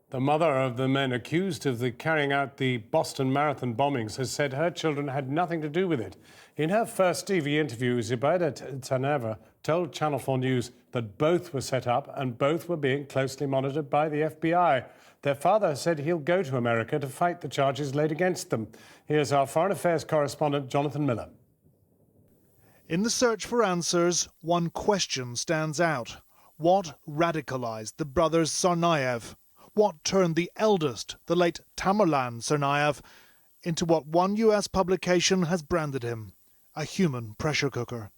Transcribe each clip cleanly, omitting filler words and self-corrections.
The mother of the men accused of carrying out the Boston Marathon bombings has said her children had nothing to do with it. In her first TV interview, Zubeidat Tsarnaeva told Channel 4 News that both were set up and both were being closely monitored by the FBI. Their father said he'll go to America to fight the charges laid against them. Here's our Foreign Affairs correspondent, Jonathan Miller. In the search for answers, one question stands out. What radicalized the brothers Tsarnaev? What turned the eldest, the late Tamerlan Tsarnaev, into what one US publication has branded him, a human pressure cooker?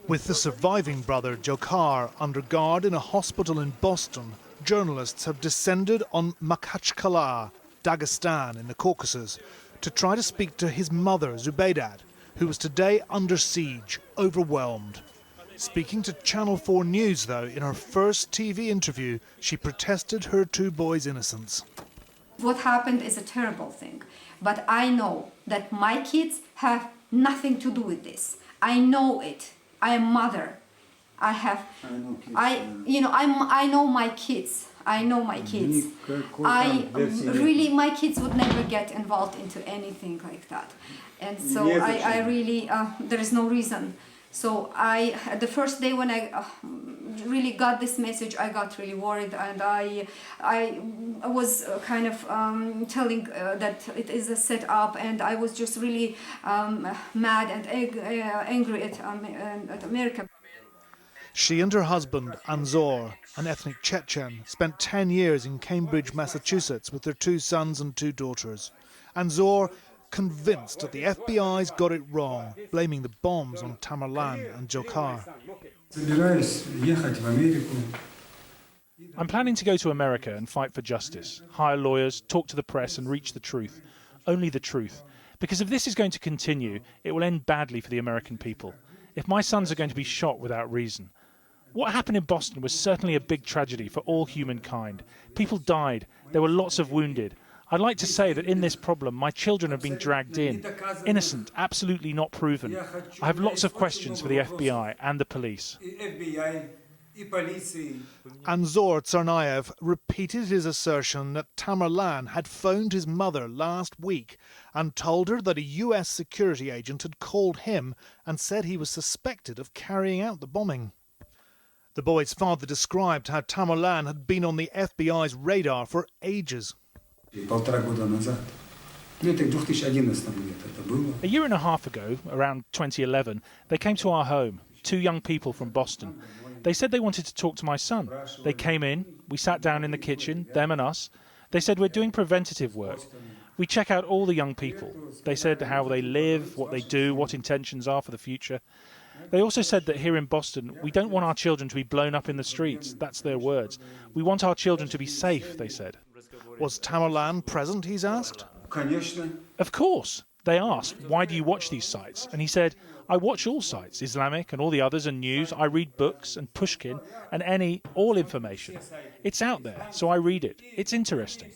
With the surviving brother Dzhokhar under guard in a hospital in Boston, journalists have descended on Makhachkala, Dagestan in the Caucasus, to try to speak to his mother Zubeidat, who was today under siege, overwhelmed. Speaking to Channel 4 News, though, in her first TV interview, she protested her two boys' innocence. What happened is a terrible thing, but I know that my kids have nothing to do with this. I know it. I am mother. I know my kids. I know my kids. My kids would never get involved into anything like that. And so I really, there is no reason. So the first day when I really got this message, I got really worried, and I was kind of telling that it is a setup, and I was just really mad and angry at America. She and her husband, Anzor, an ethnic Chechen, spent 10 years in Cambridge, Massachusetts with their 2 sons and 2 daughters. Anzor convinced that the FBI's got it wrong, blaming the bombs on Tamerlan and Dzhokhar. I'm planning to go to America and fight for justice, hire lawyers, talk to the press and reach the truth. Only the truth. Because if this is going to continue, it will end badly for the American people. If my sons are going to be shot without reason. What happened in Boston was certainly a big tragedy for all humankind. People died. There were lots of wounded. I'd like to say that in this problem, my children have been dragged in. Innocent, absolutely not proven. I have lots of questions for the FBI and the police. Anzor Tsarnaev repeated his assertion that Tamerlan had phoned his mother last week and told her that a US security agent had called him and said he was suspected of carrying out the bombing. The boy's father described how Tamerlan had been on the FBI's radar for ages. A year and a half ago, around 2011, they came to our home, 2 young people from Boston. They said they wanted to talk to my son. They came in, we sat down in the kitchen, them and us. They said, we're doing preventative work. We check out all the young people. They said how they live, what they do, what intentions are for the future. They also said that here in Boston, we don't want our children to be blown up in the streets. That's their words. We want our children to be safe, they said. Was Tamerlan present, he's asked? Of course. They asked, why do you watch these sites? And he said, I watch all sites, Islamic and all the others and news. I read books and Pushkin and all information. It's out there, so I read it. It's interesting.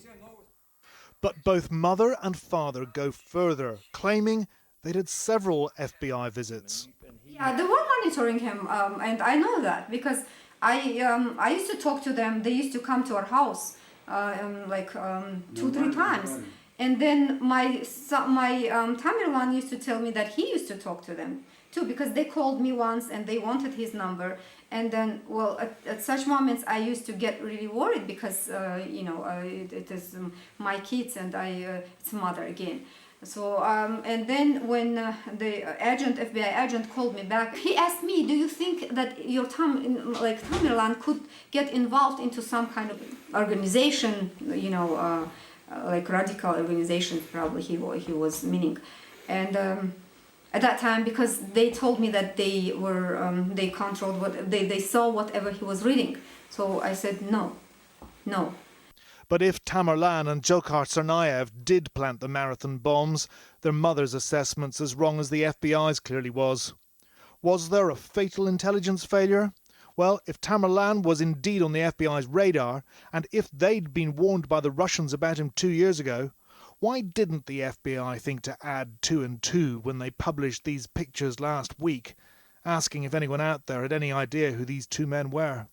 But both mother and father go further, claiming they'd had several FBI visits. Yeah, they were monitoring him, and I know that because I used to talk to them. They used to come to our house 2-3 times. And then my Tamerlan used to tell me that he used to talk to them too, because they called me once and they wanted his number. And then, well, at such moments I used to get really worried because, it is my kids and it's mother again. So, and then when the FBI agent called me back, he asked me, do you think that your Tamerlan could get involved into some kind of organization, like radical organization, probably he was meaning. And at that time, because they told me that they controlled they saw whatever he was reading. So I said, no. But if Tamerlan and Dzhokhar Tsarnaev did plant the marathon bombs, their mother's assessment's as wrong as the FBI's clearly was. Was there a fatal intelligence failure? Well, if Tamerlan was indeed on the FBI's radar, and if they'd been warned by the Russians about him 2 years ago, why didn't the FBI think to add 2 and 2 when they published these pictures last week, asking if anyone out there had any idea who these 2 men were?